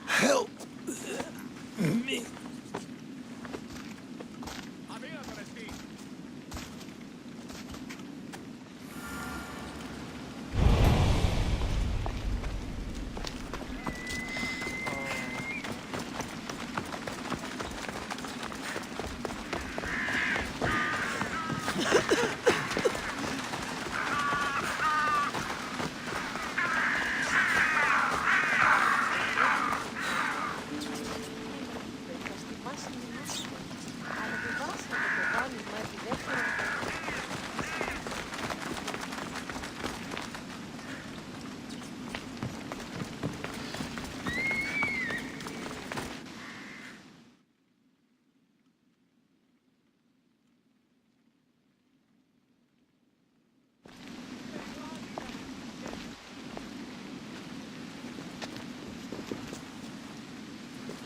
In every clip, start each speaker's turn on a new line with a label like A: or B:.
A: Help me.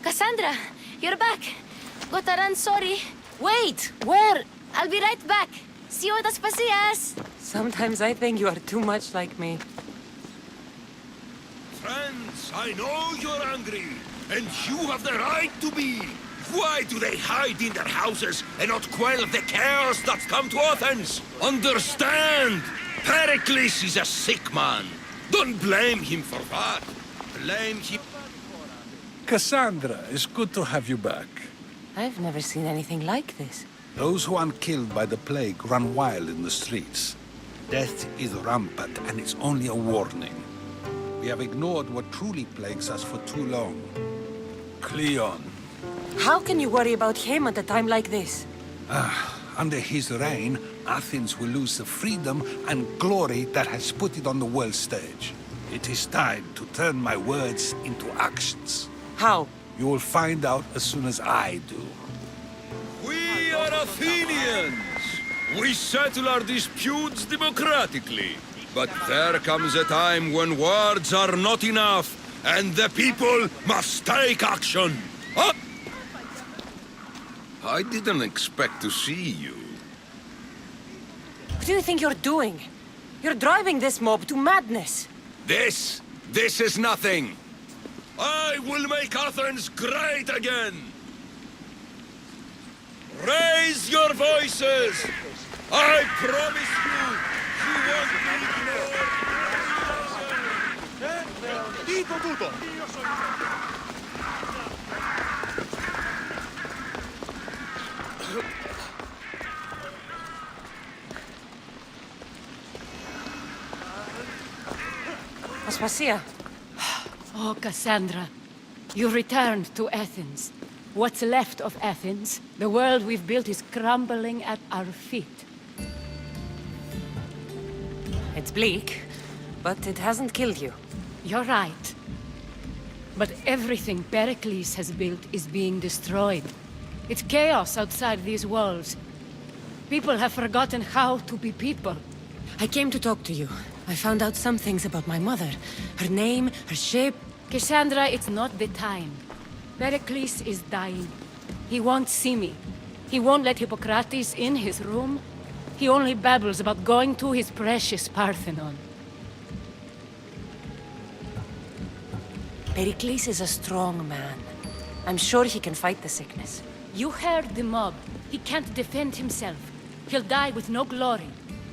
B: Kassandra, you're back. Gotta run, sorry. Wait, where? I'll be right back. See you at Espacias.
C: Sometimes I think you are too much like me.
A: Friends, I know you're angry, and you have the right to be. Why do they hide in their houses and not quell the chaos that's come to Athens? Understand! Pericles is a sick man. Don't blame him for that. Blame him.
D: Kassandra, it's good to have you back.
C: I've never seen anything like this.
D: Those who aren't killed by the plague run wild in the streets. Death is rampant, and it's only a warning. We have ignored what truly plagues us for too long. Cleon.
C: How can you worry about him at a time like this?
D: Under his reign, Athens will lose the freedom and glory that has put it on the world stage. It is time to turn my words into actions.
C: How?
D: You will find out as soon as I do.
A: We are Athenians. We settle our disputes democratically. But there comes a time when words are not enough, and the people must take action. Up! I didn't expect to see you.
C: What do you think you're doing? You're driving this mob to madness.
A: This is nothing. I will make Athens great again. Raise your voices. I promise you, you won't be ignored.
C: Aspasia.
E: Oh, Kassandra, you returned to Athens. What's left of Athens, the world we've built is crumbling at our feet.
C: It's bleak, but it hasn't killed you.
E: You're right. But everything Pericles has built is being destroyed. It's chaos outside these walls. People have forgotten how to be people.
C: I came to talk to you. I found out some things about my mother. Her name, her shape.
E: Kassandra, it's not the time. Pericles is dying. He won't see me. He won't let Hippocrates in his room. He only babbles about going to his precious Parthenon.
C: Pericles is a strong man. I'm sure he can fight the sickness.
E: You heard the mob. He can't defend himself. He'll die with no glory.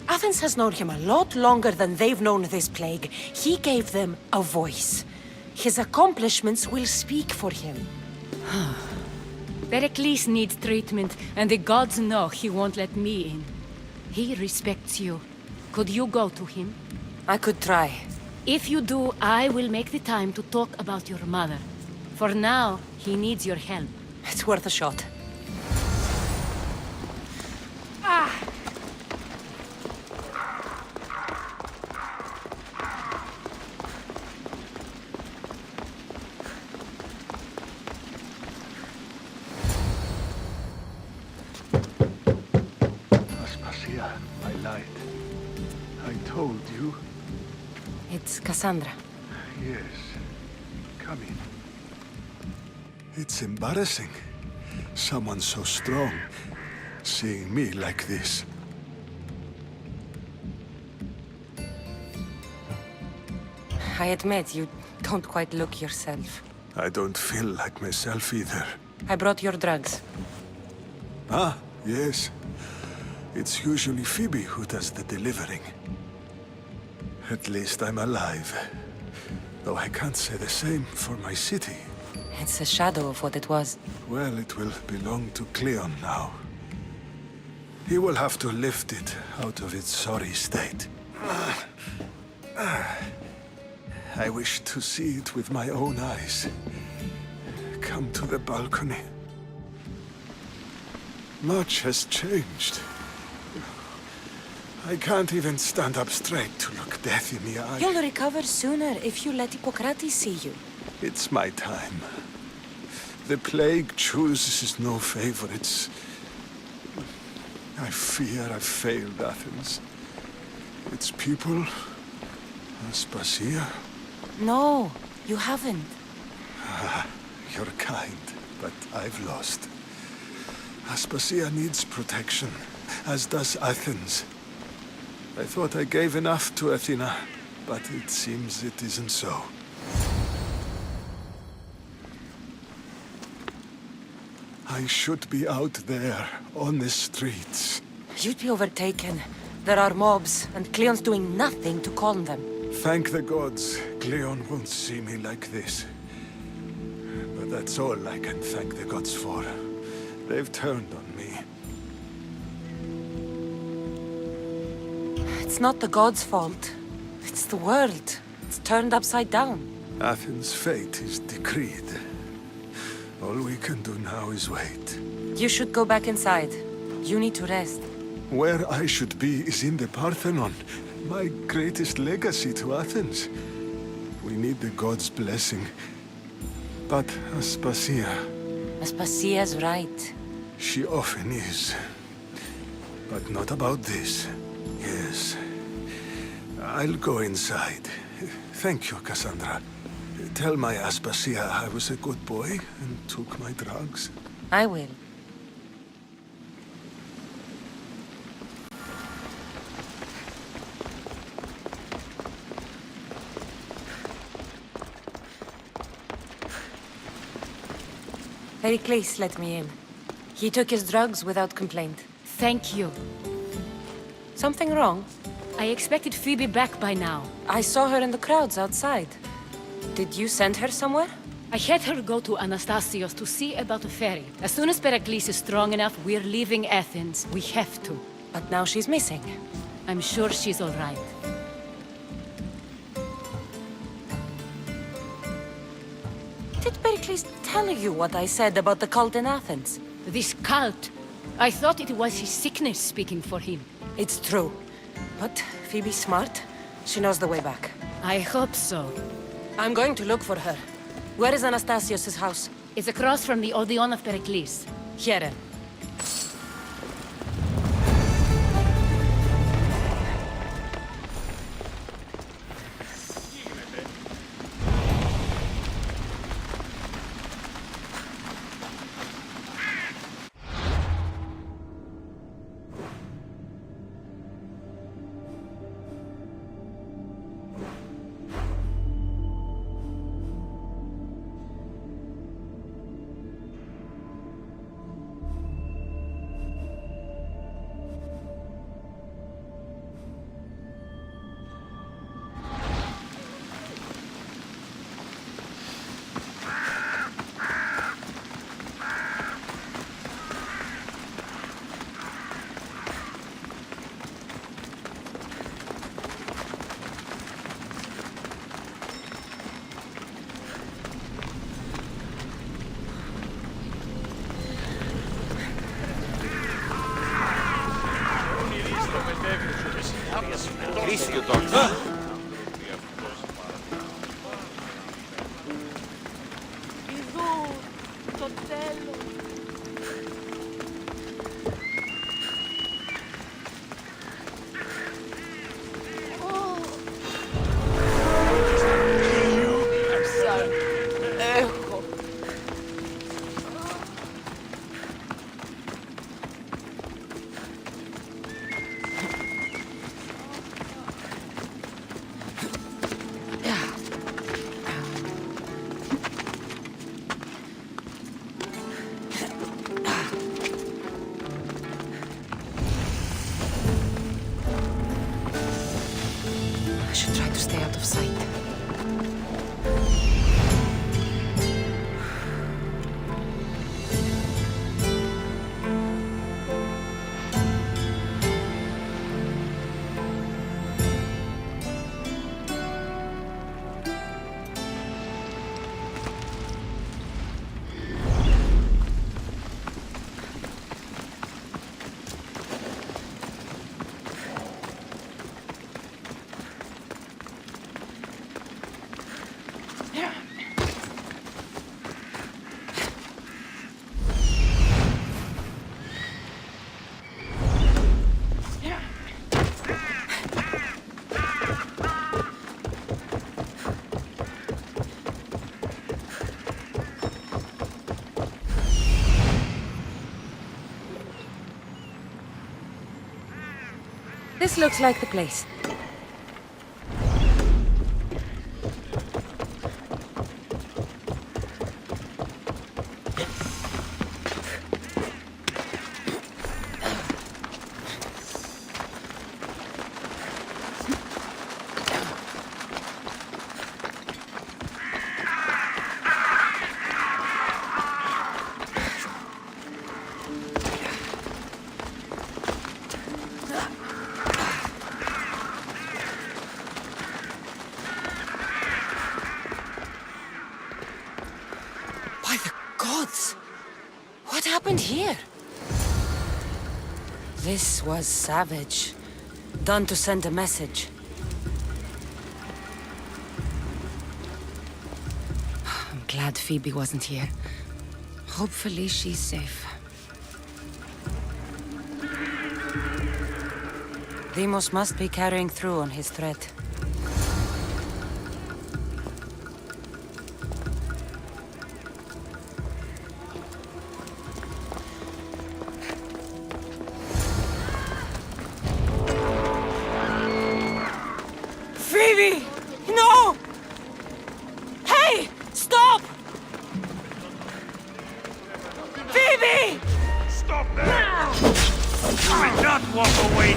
C: Athens has known him a lot longer than they've known this plague. He gave them a voice. His accomplishments will speak for him.
E: Pericles needs treatment, and the gods know he won't let me in. He respects you. Could you go to him?
C: I could try.
E: If you do, I will make the time to talk about your mother. For now, he needs your help.
C: It's worth a shot.
F: Aspasia, I lied. I told you.
C: It's Kassandra.
F: Yes. Come in. It's embarrassing. Someone so strong, seeing me like this.
C: I admit, you don't quite look yourself.
F: I don't feel like myself either.
C: I brought your drugs.
F: Ah, yes. It's usually Phoebe who does the delivering. At least I'm alive. Though I can't say the same for my city.
C: It's a shadow of what it was.
F: Well, it will belong to Cleon now. He will have to lift it out of its sorry state. I wish to see it with my own eyes. Come to the balcony. Much has changed. I can't even stand up straight to look death in the eye.
C: You'll recover sooner if you let Hippocrates see you.
F: It's my time. The plague chooses no favorites. I fear I've failed Athens. Its people, Aspasia.
C: No, you haven't.
F: You're kind, but I've lost. Aspasia needs protection, as does Athens. I thought I gave enough to Athena, but it seems it isn't so. I should be out there, on the streets.
C: You'd be overtaken. There are mobs, and Cleon's doing nothing to calm them.
F: Thank the gods, Cleon won't see me like this. But that's all I can thank the gods for. They've turned on me.
C: It's not the gods' fault. It's the world. It's turned upside down.
F: Athens' fate is decreed. All we can do now is wait.
C: You should go back inside. You need to rest.
F: Where I should be is in the Parthenon, my greatest legacy to Athens. We need the gods' blessing. But Aspasia,
C: Aspasia's right.
F: she often is. But not about this. Yes. I'll go inside. Thank you, Kassandra. Tell my Aspasia I was a good boy and took my drugs.
C: I will. Pericles let me in. He took his drugs without complaint.
E: Thank you.
C: Something wrong?
E: I expected Phoebe back by now.
C: I saw her in the crowds outside. Did you send her somewhere?
E: I had her go to Anastasios to see about a ferry. As soon as Pericles is strong enough, we're leaving Athens. We have to.
C: But now she's missing.
E: I'm sure she's all right.
C: Did Pericles tell you what I said about the cult in Athens?
E: This cult. I thought it was his sickness speaking for him.
C: It's true. But Phoebe's smart. She knows the way back.
E: I hope so.
C: I'm going to look for her. Where is Anastasios' house?
E: It's across from the Odeon of Pericles.
C: Here.
A: Rischio, Doctor.
C: should try to stay out of sight. This looks like the place. By the gods! What happened here? This was savage. Done to send a message. I'm glad Phoebe wasn't here. Hopefully she's safe. Deimos must be carrying through on his threat. Phoebe! No! Hey! Stop! Phoebe!
A: Stop there! You will not walk away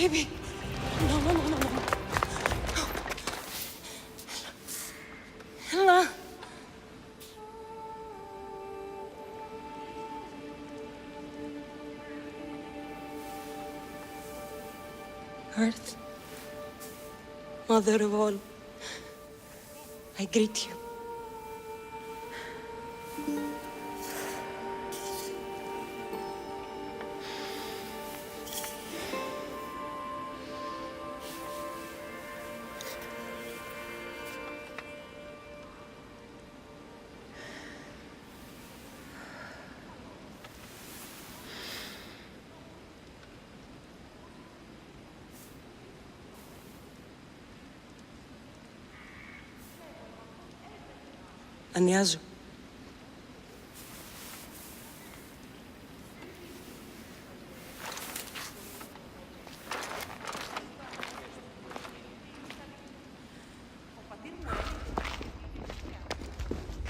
C: Phoebe! No, no, no, no, no. Ella! Earth, Mother of all, I greet you. Ανιάζω.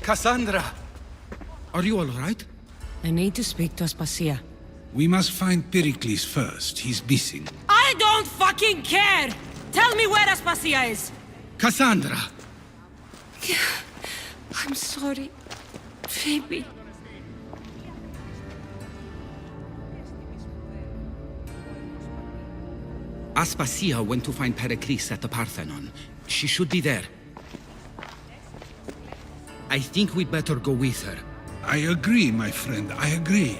D: Kassandra!
A: Are you all right?
C: I need to speak to Aspasia.
D: We must find Pericles first. He's missing.
C: I don't fucking care! Tell me where Aspasia is!
A: Kassandra!
C: I'm sorry. Phoebe.
A: Aspasia went to find Pericles at the Parthenon. She should be there. I think we'd better go with her.
D: I agree, my friend. I agree.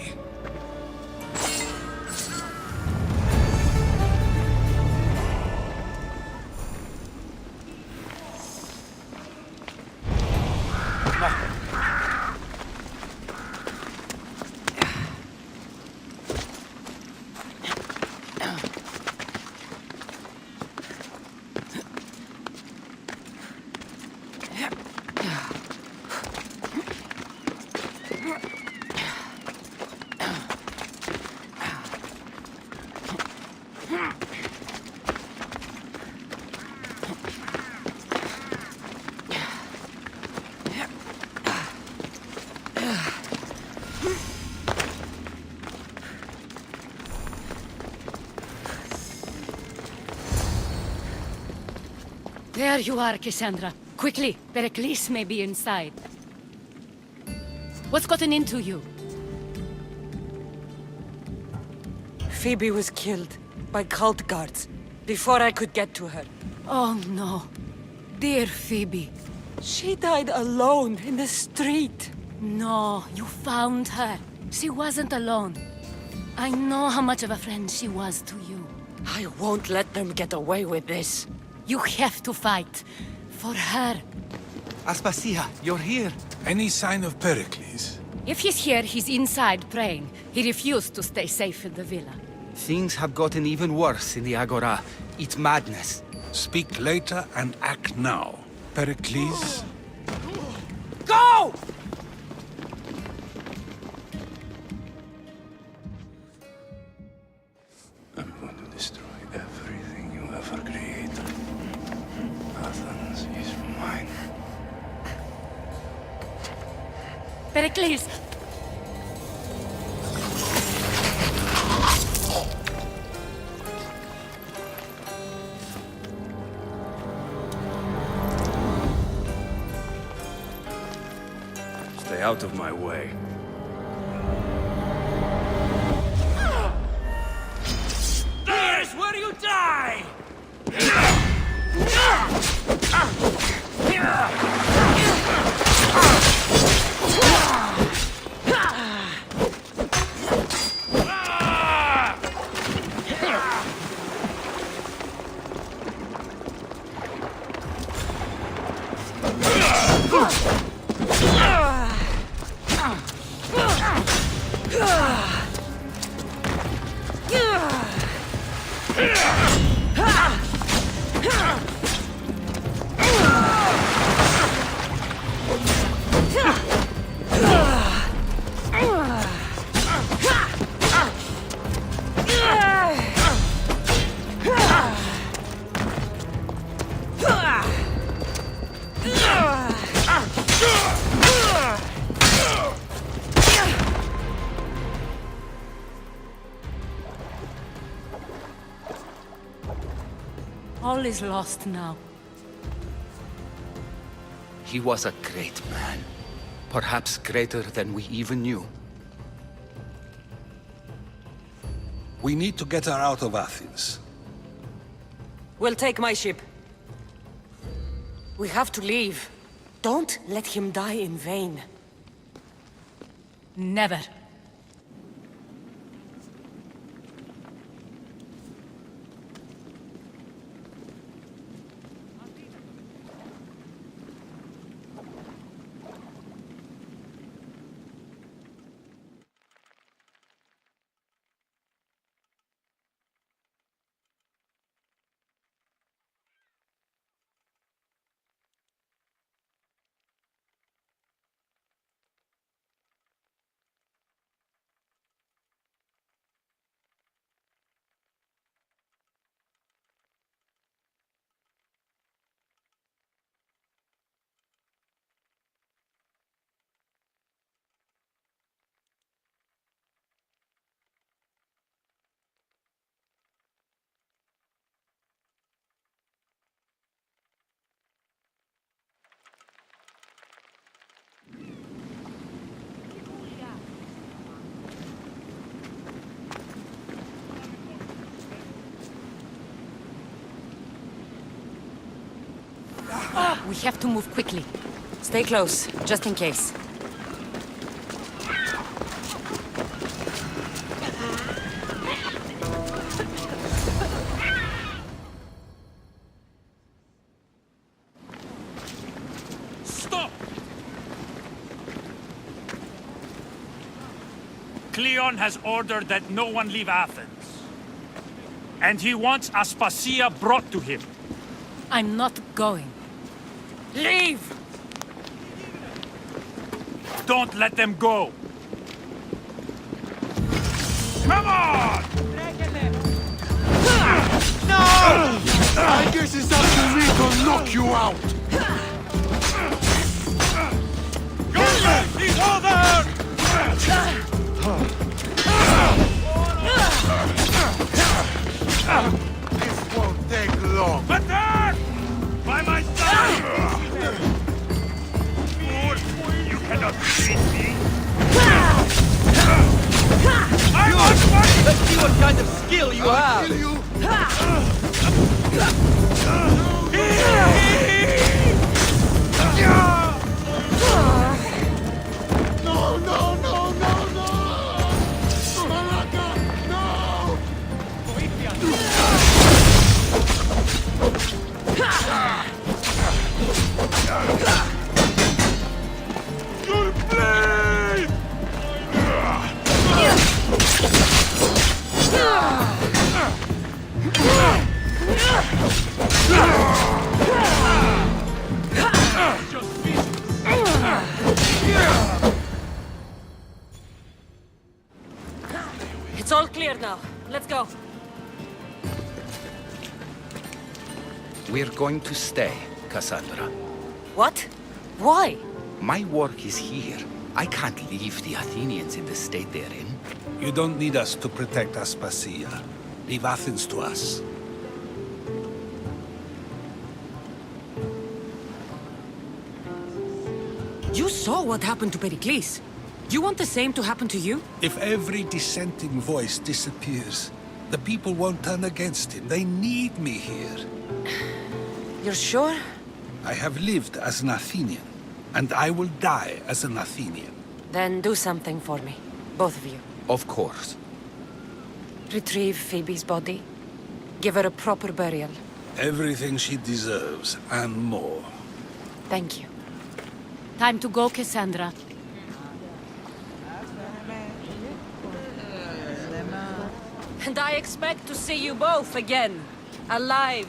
E: There you are, Kassandra. Quickly, Pericles may be inside. What's gotten into you?
C: Phoebe was killed by cult guards before I could get to her.
E: Oh no. Dear Phoebe.
C: She died alone in the street.
E: No, you found her. She wasn't alone. I know how much of a friend she was to you.
C: I won't let them get away with this.
E: You have to fight. For her.
G: Aspasia, you're here.
D: Any sign of Pericles?
E: If he's here, he's inside praying. He refused to stay safe in the villa.
G: Things have gotten even worse in the Agora. It's madness.
D: Speak later and act now. Pericles?
G: Go!
F: I'm going to destroy everything you ever created. Athens is mine.
E: Pericles!
F: Stay out of my way.
A: There's where you die!
E: All is lost now.
G: He was a great man. Perhaps greater than we even knew.
D: We need to get her out of Athens.
C: We'll take my ship. We have to leave. Don't let him die in vain.
E: Never. We have to move quickly.
C: Stay close, just in case.
H: Stop! Cleon has ordered that no one leave Athens. And he wants Aspasia brought to him.
E: I'm not going.
C: Leave!
H: Don't let them go! Come on!
F: I guess it's up to me to knock you out!
H: He's over!
F: This won't take long.
H: Attack! By my side! Fool! You cannot beat me! I want fight!
G: Let's see what kind of skill you have!
F: Kill you! No, no, no, no, no! Malaka, no!
H: You'll bleed!
C: It's all clear now. Let's go.
G: We're going to stay, Kassandra.
C: What? Why?
G: My work is here. I can't leave the Athenians in the state they're in.
D: You don't need us to protect Aspasia. Leave Athens to us.
C: You saw what happened to Pericles. You want the same to happen to you?
D: If every dissenting voice disappears, the people won't turn against him. They need me here.
C: You're sure?
D: I have lived as an Athenian, and I will die as an Athenian.
C: Then do something for me. Both of you.
G: Of course.
C: Retrieve Phoebe's body. Give her a proper burial.
D: Everything she deserves, and more.
C: Thank you.
E: Time to go, Kassandra.
C: And I expect to see you both again. Alive.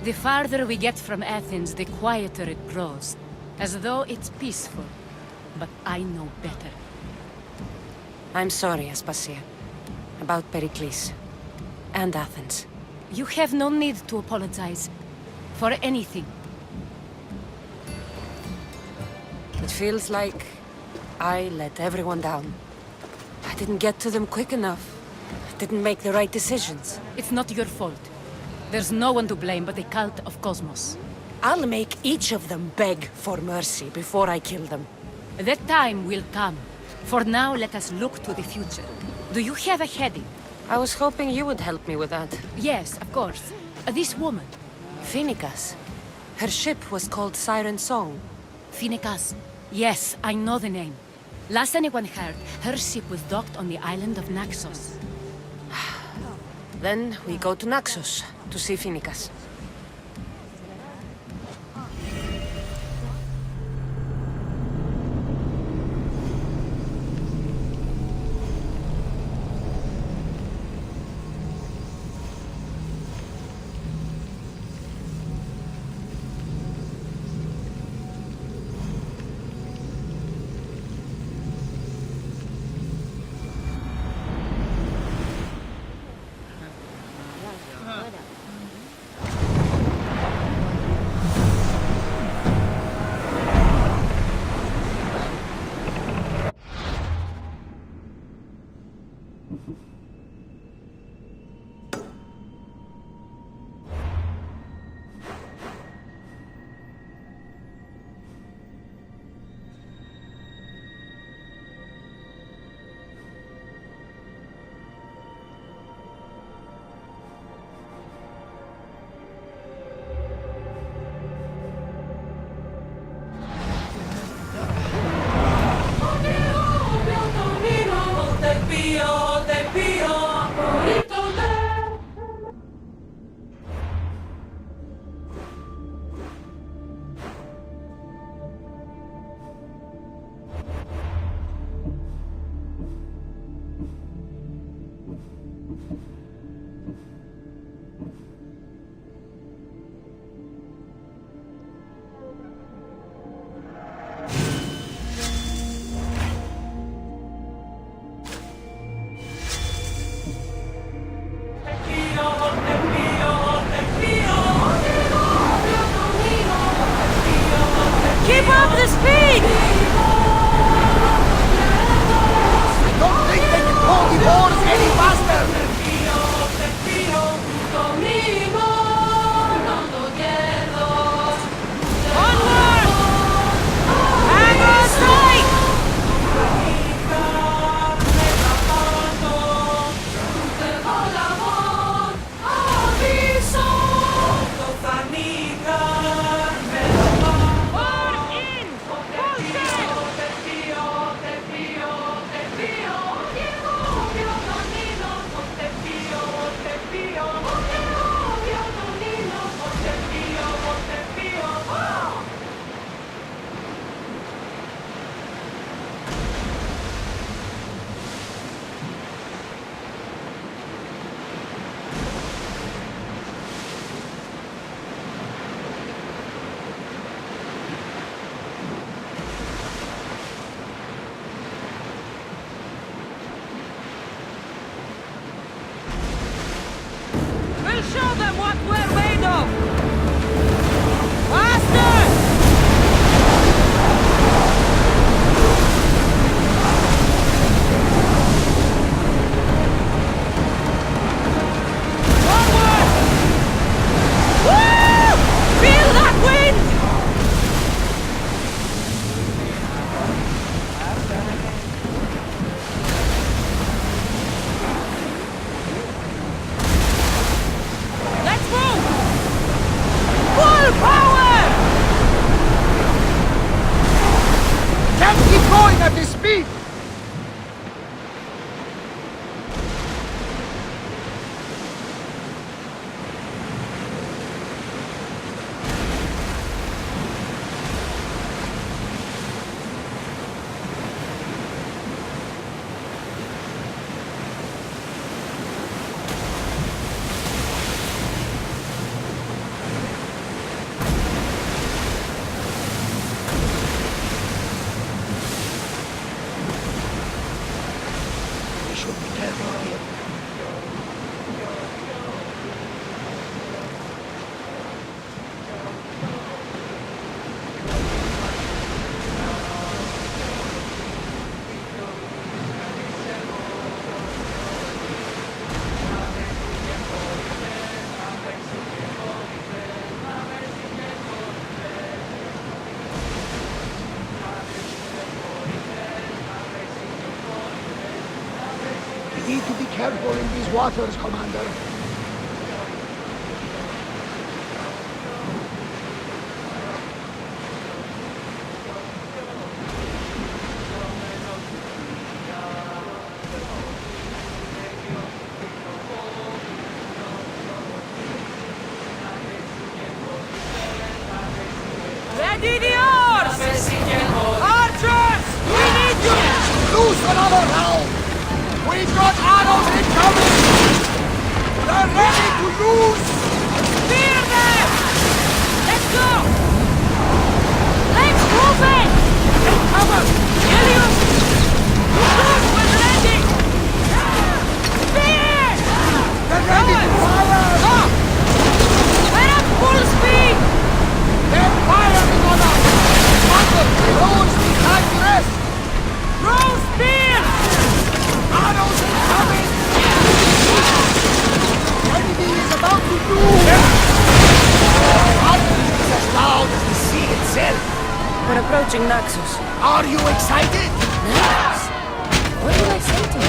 E: The farther we get from Athens, the quieter it grows. As though it's peaceful. But I know better.
C: I'm sorry, Aspasia. About Pericles. And Athens.
E: You have no need to apologize. For anything.
C: It feels like I let everyone down. I didn't get to them quick enough. I didn't make the right decisions.
E: It's not your fault. There's no one to blame but the cult of Cosmos.
C: I'll make each of them beg for mercy before I kill them.
E: That time will come. For now, let us look to the future. Do you have a heading?
C: I was hoping you would help me with that.
E: Yes, of course. This woman.
C: Phoenicas. Her ship was called Siren Song.
E: Phoenicas. Yes, I know the name. Last anyone heard, her ship was docked on the island of Naxos.
C: Then we go to Naxos to see Phoenicas. Show them what we're made of! Faster! Forward! Woo! Feel that wind! Let's move! Full power!
I: Can't keep going at this speed! We need to be careful in these waters, Commander.
C: Ready the oars! Archers! We need you!
I: Loose another round! We've got arrows incoming! They're ready to lose!
C: Spear them! Let's go! Let's move it! Take cover! Helios! Shoot when ready! Spear!
I: They're ready to fire!
C: Stop! We're at full speed!
I: They're firing on us! Commander, the roads behind the rest!
C: Throw spears!
I: Arrows incoming! The enemy is about to move! Thunder is as loud as the sea itself!
C: We're approaching Naxos.
I: Are you excited?
C: Naxos? What did I say to you?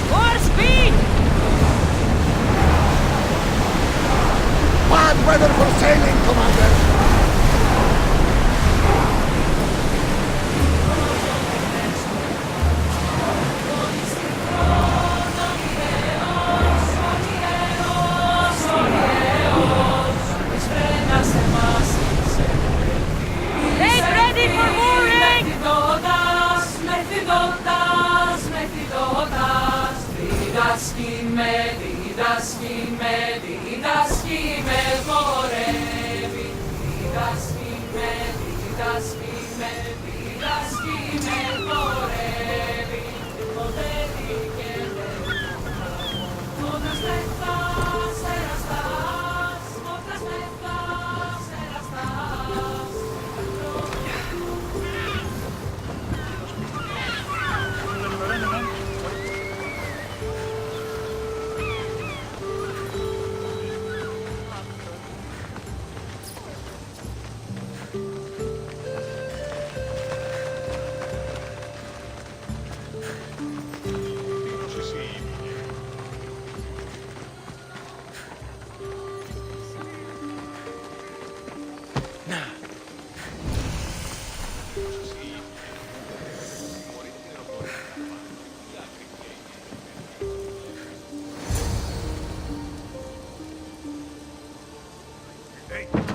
C: More speed!
I: Bad weather for sailing, Commander!
C: Get ready for mooring!
J: Didaschi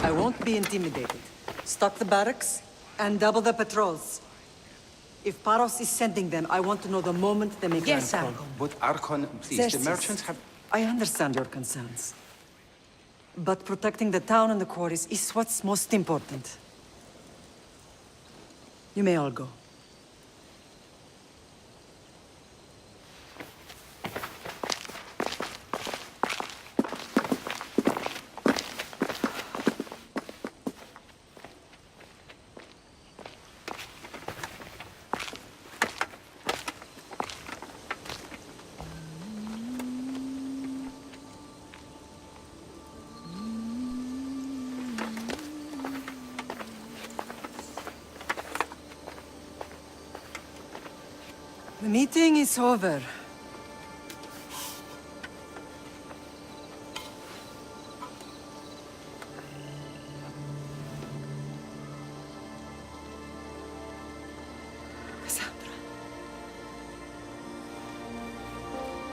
J: I won't be intimidated. Stock the barracks and double the patrols. If Paros is sending them, I want to know the moment they make
C: Yes,
J: landfall.
C: Archon.
K: But Archon, please, the
J: Xerxes,
K: merchants have...
J: I understand your concerns. But protecting the town and the quarries is what's most important. You may all go. The meeting is over. Kassandra.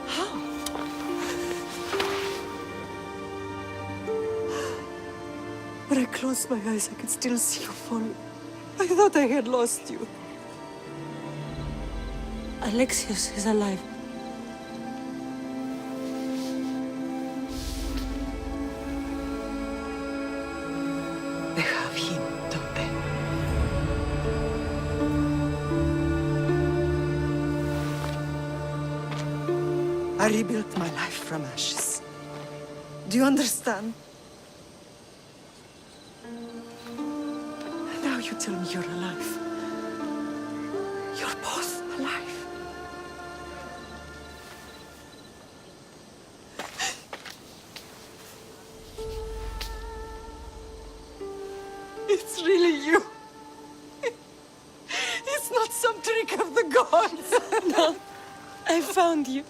J: How? When I closed my eyes, I could still see you falling. I thought I had lost you.
C: Alexios is alive.
J: They have him, don't they? I rebuilt my life from ashes. Do you understand? Now you tell me you're alive. You're both alive. It's really you. It's not some trick of the gods.
C: No, I found you.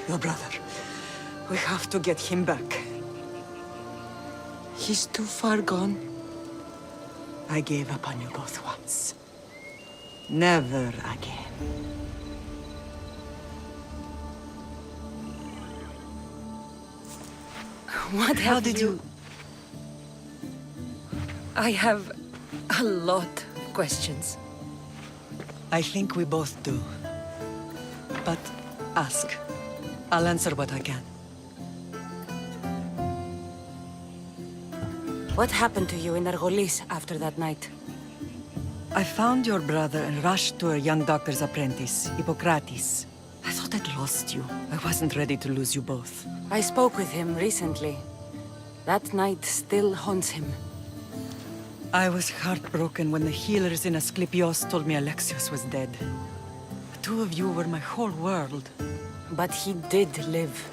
J: Your brother. We have to get him back.
C: He's too far gone.
J: I gave up on you both once. Never again.
C: What
J: How
C: have
J: did you...
C: I have a lot of questions.
J: I think we both do. But ask. I'll answer what I can.
C: What happened to you in Argolis after that night?
J: I found your brother and rushed to a young doctor's apprentice, Hippocrates. I thought I'd lost you. I wasn't ready to lose you both.
C: I spoke with him recently. That night still haunts him.
J: I was heartbroken when the healers in Asclepios told me Alexios was dead. The two of you were my whole world.
C: But he did live.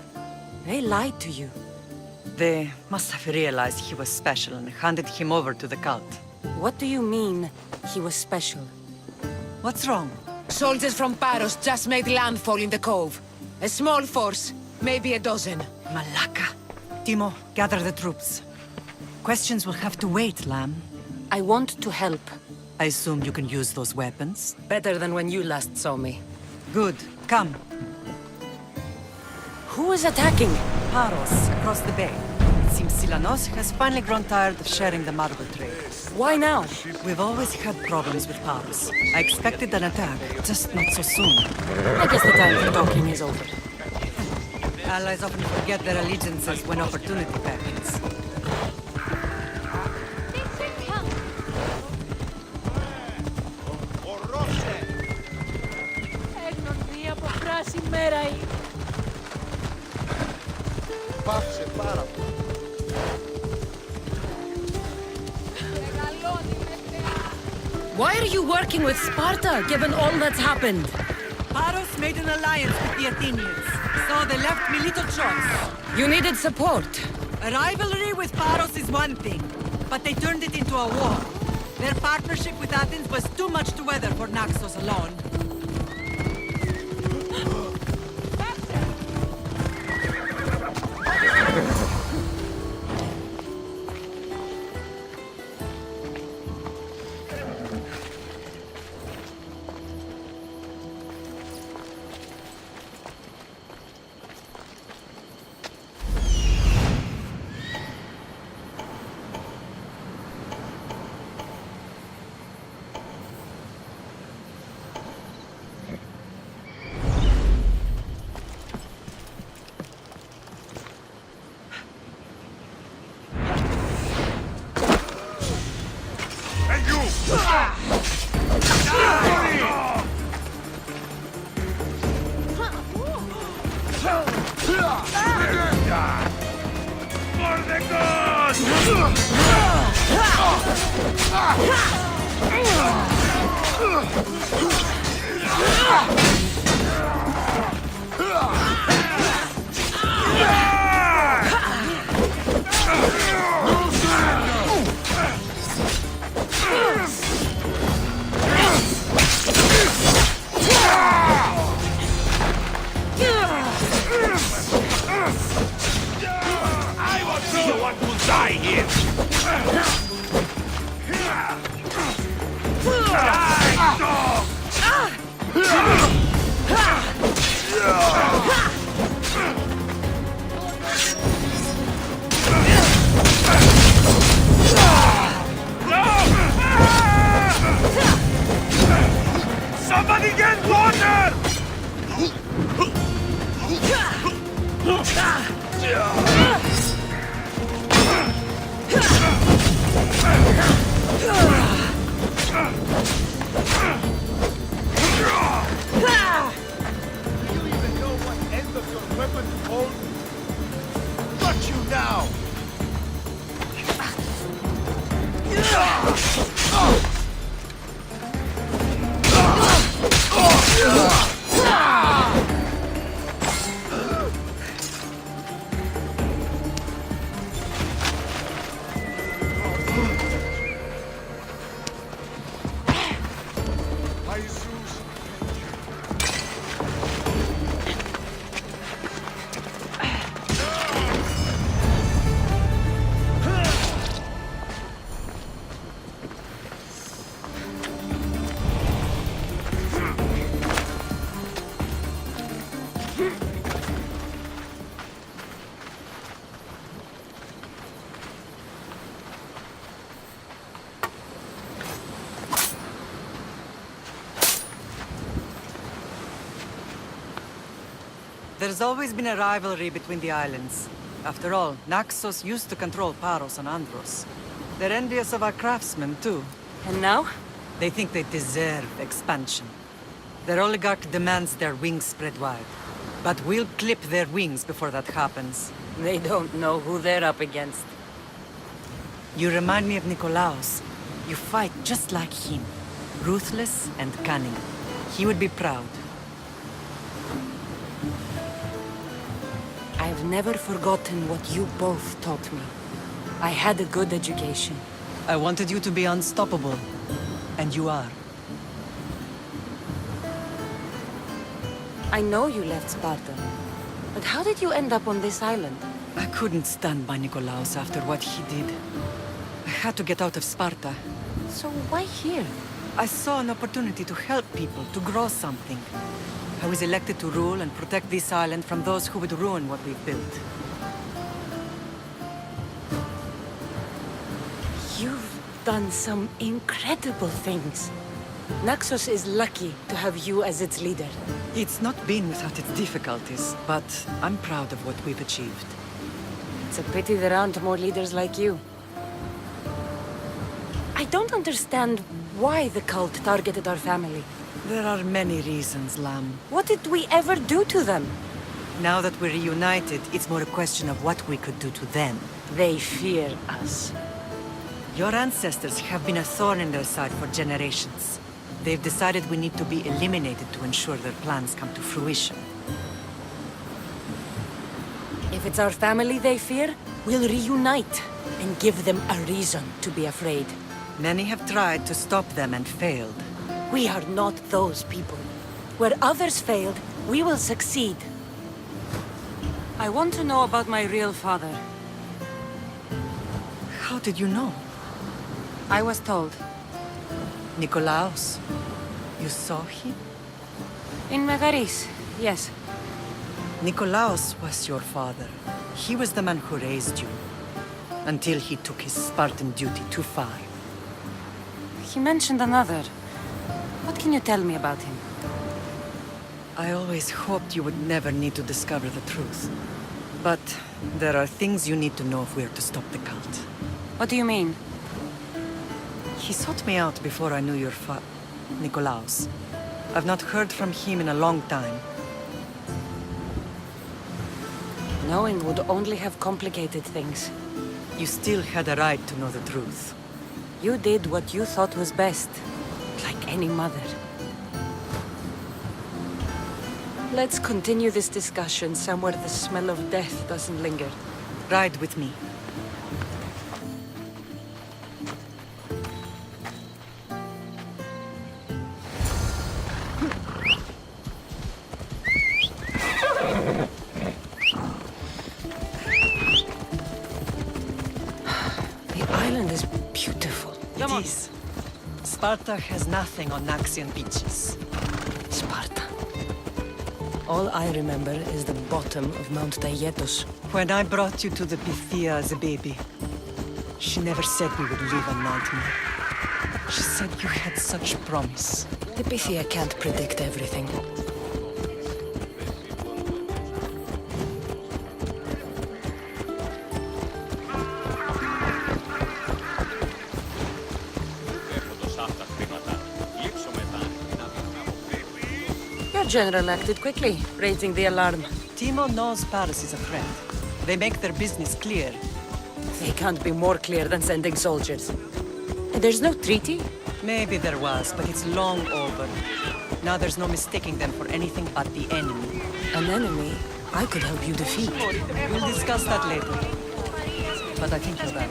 C: They lied to you.
J: They must have realized he was special and handed him over to the cult.
C: What do you mean, he was special?
J: What's wrong?
L: Soldiers from Paros just made landfall in the cove. A small force, maybe a dozen.
J: Malaka. Timo, gather the troops. Questions will have to wait, Lamb.
C: I want to help.
J: I assume you can use those weapons?
C: Better than when you last saw me.
J: Good. Come.
C: Who is attacking?
J: Paros, across the bay. It seems Silanos has finally grown tired of sharing the marble trade.
C: Why now?
J: We've always had problems with Paros. I expected an attack, just not so soon.
C: I guess the time for talking is over.
J: Allies often forget their allegiances when opportunity beckons.
C: Why are you working with Sparta, given all that's happened?
J: Paros made an alliance with the Athenians, so they left me little choice.
C: You needed support.
J: A rivalry with Paros is one thing, but they turned it into a war. Their partnership with Athens was too much to weather for Naxos alone.
H: For the gods! I want to be the one to die here! Die, dog! Somebody get water!
I: Got you now!
J: There's always been a rivalry between the islands. After all, Naxos used to control Paros and Andros. They're envious of our craftsmen, too.
C: And now?
J: They think they deserve expansion. Their oligarch demands their wings spread wide. But we'll clip their wings before that happens.
C: They don't know who they're up against.
J: You remind me of Nikolaos. You fight just like him. Ruthless and cunning. He would be proud.
C: I've never forgotten what you both taught me. I had a good education.
J: I wanted you to be unstoppable. And you are.
C: I know you left Sparta. But how did you end up on this island?
J: I couldn't stand by Nikolaos after what he did. I had to get out of Sparta.
C: So why here?
J: I saw an opportunity to help people, to grow something. I was elected to rule and protect this island from those who would ruin what we've built.
C: You've done some incredible things. Naxos is lucky to have you as its leader.
J: It's not been without its difficulties, but I'm proud of what we've achieved.
C: It's a pity there aren't more leaders like you. I don't understand why the cult targeted our family.
J: There are many reasons, Lamb.
C: What did we ever do to them?
J: Now that we're reunited, it's more a question of what we could do to them.
C: They fear us.
J: Your ancestors have been a thorn in their side for generations. They've decided we need to be eliminated to ensure their plans come to fruition.
C: If it's our family they fear, we'll reunite and give them a reason to be afraid.
J: Many have tried to stop them and failed.
C: We are not those people. Where others failed, we will succeed. I want to know about my real father.
J: How did you know?
C: I was told.
J: Nikolaos. You saw him?
C: In Megaris, yes.
J: Nikolaos was your father. He was the man who raised you. Until he took his Spartan duty too far.
C: He mentioned another. What can you tell me about him?
J: I always hoped you would never need to discover the truth. But there are things you need to know if we're to stop the cult.
C: What do you mean?
J: He sought me out before I knew your Nikolaos. I've not heard from him in a long time.
C: Knowing would only have complicated things.
J: You still had a right to know the truth.
C: You did what you thought was best, like any mother. Let's continue this discussion somewhere the smell of death doesn't linger.
J: Ride with me.
C: The island is beautiful.
J: It is. Sparta has nothing on Naxian beaches.
C: Sparta. All I remember is the bottom of Mount Taygetos.
J: When I brought you to the Pythia as a baby, she never said we would live a nightmare. She said you had such promise.
C: The Pythia can't predict everything. Your general acted quickly, raising the alarm.
J: Timo knows Paris is a friend. They make their business clear.
C: They can't be more clear than sending soldiers. There's no treaty?
J: Maybe there was, but it's long over. Now there's no mistaking them for anything but the enemy.
C: An enemy I could help you defeat.
J: We'll discuss that later. But I think you're right.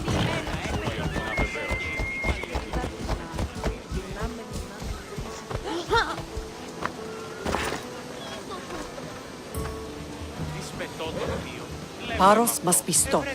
J: Paros must be stopped.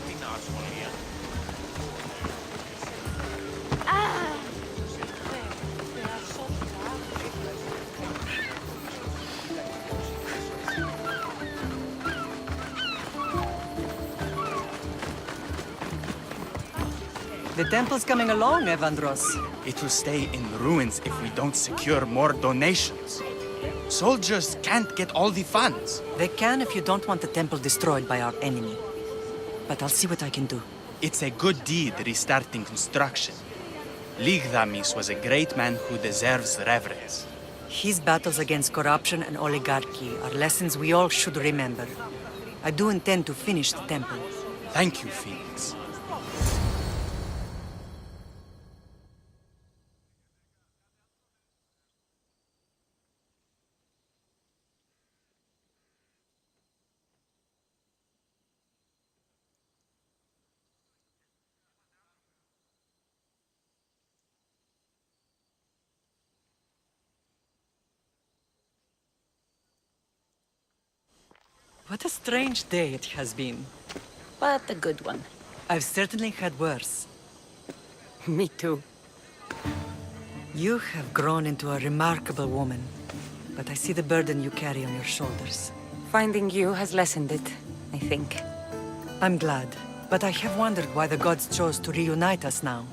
J: The temple's coming along, Evandros.
K: It will stay in ruins if we don't secure more donations. Soldiers can't get all the funds.
J: They can if you don't want the temple destroyed by our enemy. But I'll see what I can do.
K: It's a good deed restarting construction. Ligdamis was a great man who deserves reverence.
J: His battles against corruption and oligarchy are lessons we all should remember. I do intend to finish the temple.
K: Thank you, Phoenix.
J: What a strange day it has been.
C: But a good one.
J: I've certainly had worse.
C: Me too.
J: You have grown into a remarkable woman, but I see the burden you carry on your shoulders.
C: Finding you has lessened it, I think.
J: I'm glad, but I have wondered why the gods chose to reunite us now.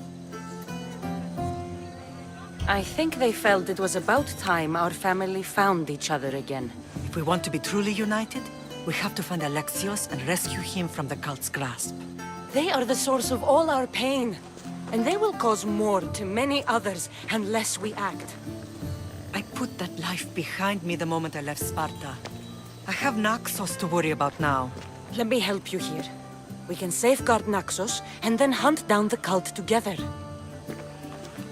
C: I think they felt it was about time our family found each other again.
J: If we want to be truly united, we have to find Alexios and rescue him from the cult's grasp.
C: They are the source of all our pain, and they will cause more to many others unless we act.
J: I put that life behind me the moment I left Sparta. I have Naxos to worry about now.
C: Let me help you here. We can safeguard Naxos and then hunt down the cult together.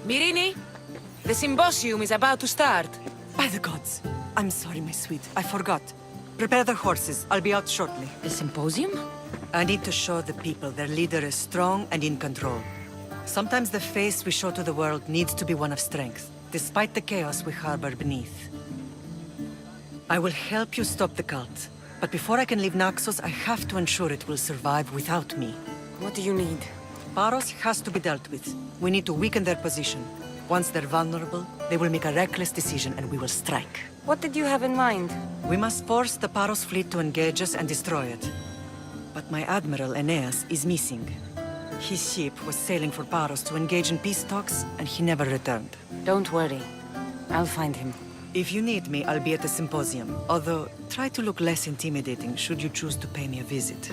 L: Myrrine, the symposium is about to start.
J: By the gods! I'm sorry, my sweet. I forgot. Prepare the horses. I'll be out shortly.
C: The symposium?
J: I need to show the people their leader is strong and in control. Sometimes the face we show to the world needs to be one of strength, despite the chaos we harbor beneath. I will help you stop the cult, but before I can leave Naxos, I have to ensure it will survive without me.
C: What do you need?
J: Paros has to be dealt with. We need to weaken their position. Once they're vulnerable, they will make a reckless decision and we will strike.
C: What did you have in mind?
J: We must force the Paros fleet to engage us and destroy it. But my admiral, Aeneas, is missing. His ship was sailing for Paros to engage in peace talks, and he never returned.
C: Don't worry. I'll find him.
J: If you need me, I'll be at the symposium. Although, try to look less intimidating should you choose to pay me a visit.